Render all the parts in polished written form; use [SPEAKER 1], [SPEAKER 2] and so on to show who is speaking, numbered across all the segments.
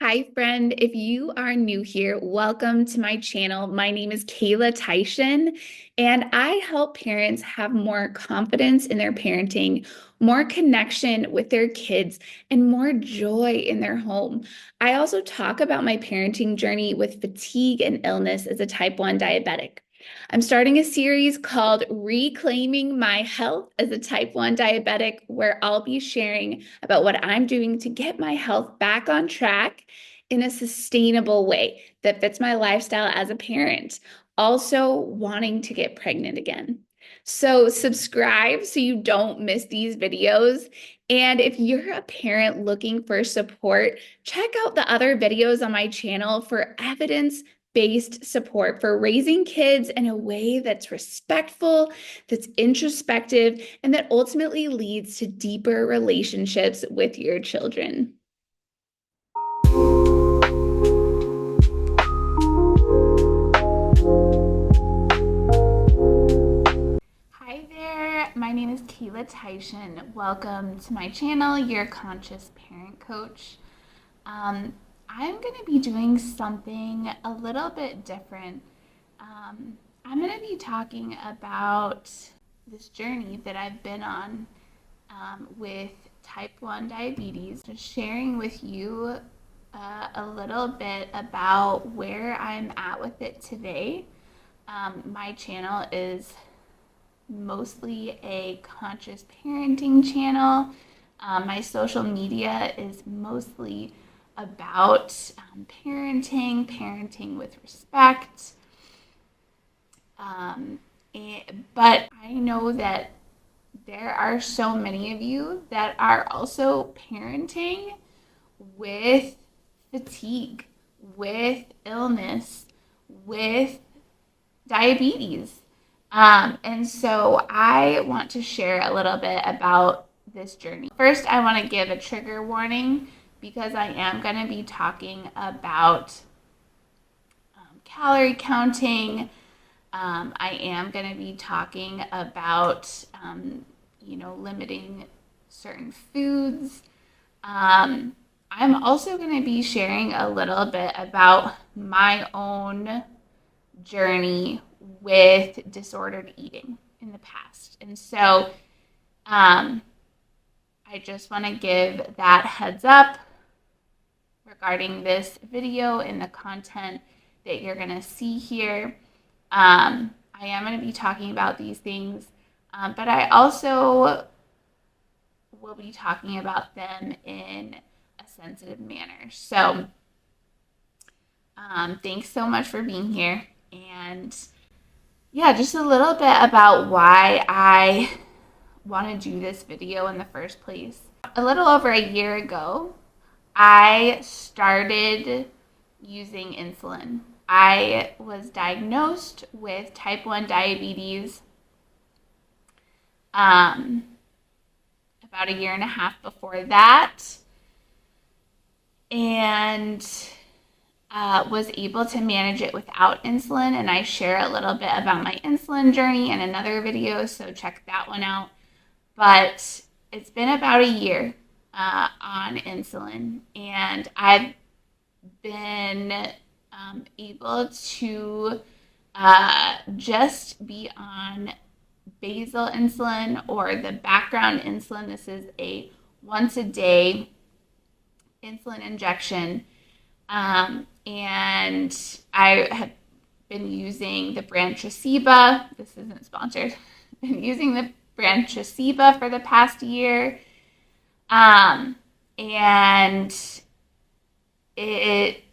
[SPEAKER 1] Hi, friend. If you are new here, welcome to my channel. My name is Kayla Tyson, and I help parents have more confidence in their parenting, more connection with their kids, and more joy in their home. I also talk about my parenting journey with fatigue and illness as a type 1 diabetic. I'm starting a series called Reclaiming My Health as a Type 1 Diabetic, where I'll be sharing about what I'm doing to get my health back on track in a sustainable way that fits my lifestyle as a parent. Also, wanting to get pregnant again. So, subscribe so you don't miss these videos. And if you're a parent looking for support, check out the other videos on my channel for evidence-based support for raising kids in a way that's respectful, that's introspective, and that ultimately leads to deeper relationships with your children. Hi there, my name is Kayla Tyson. Welcome to my channel, your conscious parent coach. I'm going to be doing something a little bit different. I'm going to be talking about this journey that I've been on with type 1 diabetes, just sharing with you a little bit about where I'm at with it today. My channel is mostly a conscious parenting channel. My social media is mostly about parenting with respect. But I know that there are so many of you that are also parenting with fatigue, with illness, with diabetes. And so I want to share a little bit about this journey. First, I want to give a trigger warning because I am going to be talking about calorie counting. I am going to be talking about, limiting certain foods. I'm also going to be sharing a little bit about my own journey with disordered eating in the past. And so I just want to give that heads up regarding this video and the content that you're going to see here. I am going to be talking about these things, but I also will be talking about them in a sensitive manner. So thanks so much for being here. And yeah, just a little bit about why I want to do this video in the first place. A little over a year ago, I started using insulin. I was diagnosed with type 1 diabetes about a year and a half before that, and was able to manage it without insulin. And I share a little bit about my insulin journey in another video, so check that one out. But it's been about a year on insulin, and I've been able to just be on basal insulin or the background insulin. This is a once a day insulin injection. And I have been using the brand Tresiba. This isn't sponsored. Been using the brand Tresiba for the past year. And it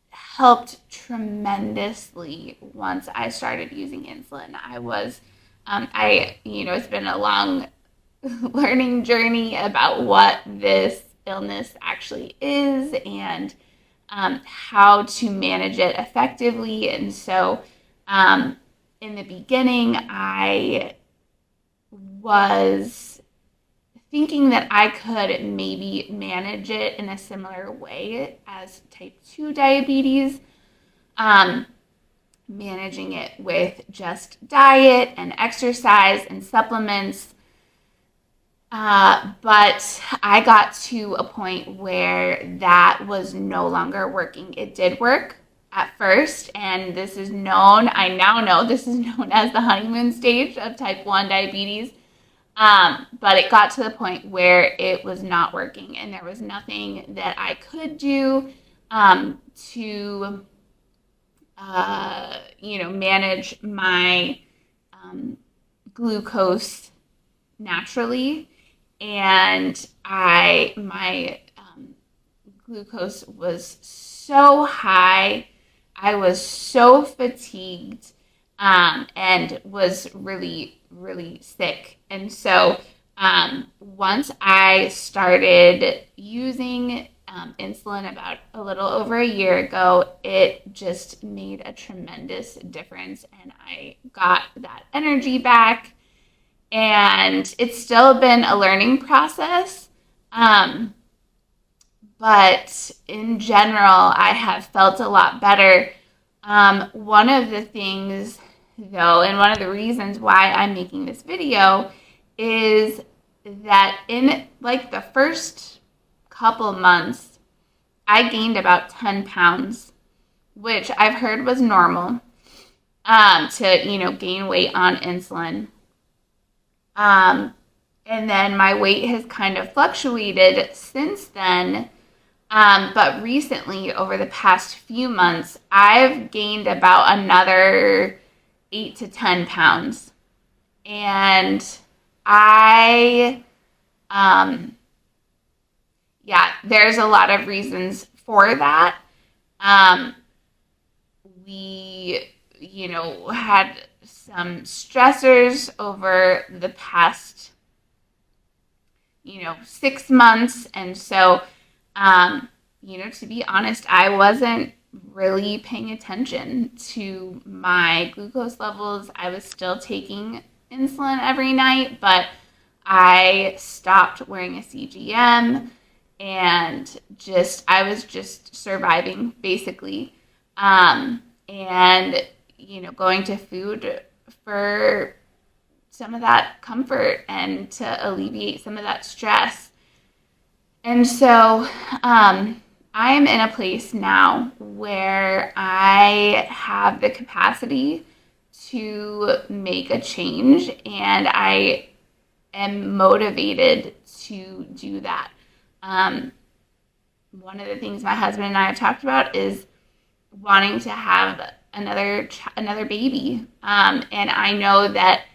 [SPEAKER 1] helped tremendously once I started using insulin. It's been a long learning journey about what this illness actually is and how to manage it effectively. And so in the beginning, I was thinking that I could maybe manage it in a similar way as type 2 diabetes, managing it with just diet and exercise and supplements. But I got to a point where that was no longer working. It did work at first, and I now know this is known as the honeymoon stage of type 1 diabetes. But it got to the point where it was not working, and there was nothing that I could do to, manage my glucose naturally. And my glucose was so high. I was so fatigued, and was really, really sick. And so once I started using insulin about a little over a year ago, it just made a tremendous difference, and I got that energy back. And it's still been a learning process. But in general, I have felt a lot better. One of the things, though, and one of the reasons why I'm making this video is that in like the first couple months, I gained about 10 pounds, which I've heard was normal to, gain weight on insulin. And then my weight has kind of fluctuated since then. But recently, over the past few months, I've gained about another 8 to 10 pounds. And I, there's a lot of reasons for that. We, had some stressors over the past, 6 months. And so, to be honest, I wasn't really paying attention to my glucose levels. I was still taking insulin every night, but I stopped wearing a CGM, and I was just surviving basically. And, going to food for some of that comfort and to alleviate some of that stress. And so I am in a place now where I have the capacity to make a change, and I am motivated to do that. One of the things my husband and I have talked about is wanting to have another baby. And I know that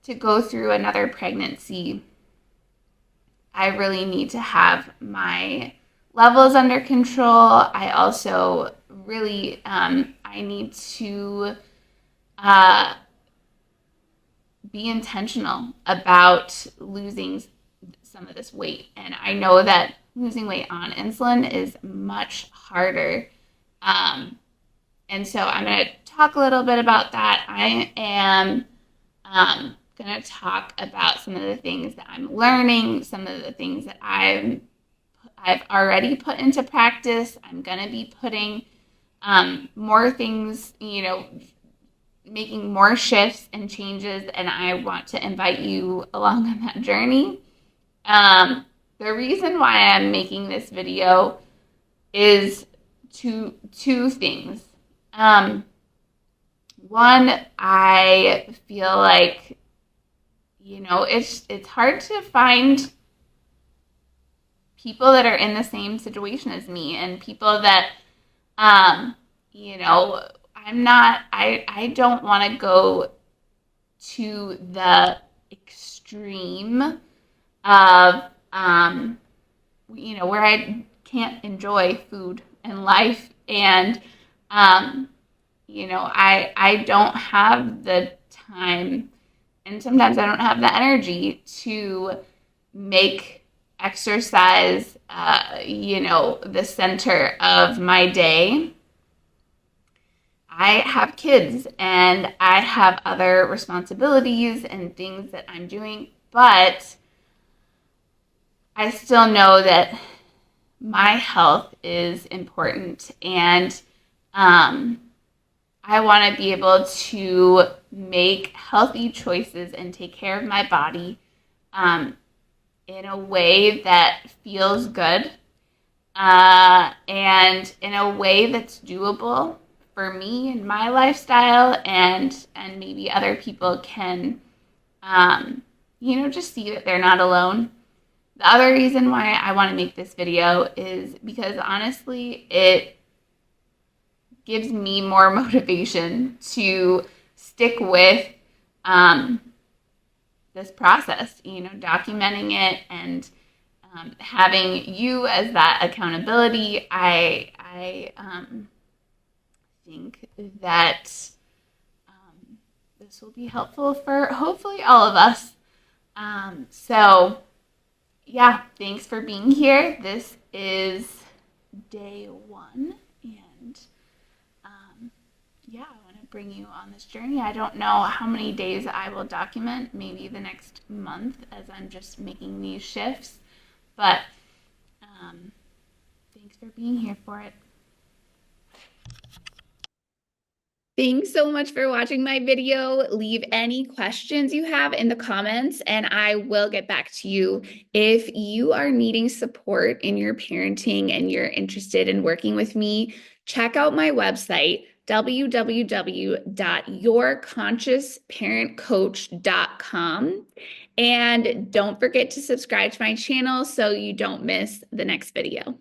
[SPEAKER 1] to go through another pregnancy, I really need to have my levels under control. I also really, I need to be intentional about losing some of this weight. And I know that losing weight on insulin is much harder. And so I'm going to talk a little bit about that. I am going to talk about some of the things that I'm learning, some of the things that I've already put into practice. I'm going to be putting more things, making more shifts and changes, and I want to invite you along on that journey. The reason why I'm making this video is two things. One, I feel like, it's hard to find people that are in the same situation as me, and people that, I don't want to go to the extreme of, where I can't enjoy food and life. And, I don't have the time, and sometimes I don't have the energy to make exercise, the center of my day. I have kids, and I have other responsibilities and things that I'm doing, but I still know that my health is important, and I want to be able to make healthy choices and take care of my body in a way that feels good, and in a way that's doable for me and my lifestyle, and maybe other people can, just see that they're not alone. The other reason why I want to make this video is because honestly, it gives me more motivation to stick with this process, documenting it and having you as that accountability. I think that this will be helpful for hopefully all of us. So yeah, thanks for being here. This is day 1, and I want to bring you on this journey. I don't know how many days I will document, maybe the next month as I'm just making these shifts, but thanks for being here for it. Thanks so much for watching my video. Leave any questions you have in the comments and I will get back to you. If you are needing support in your parenting and you're interested in working with me, check out my website, www.yourconsciousparentcoach.com. And don't forget to subscribe to my channel so you don't miss the next video.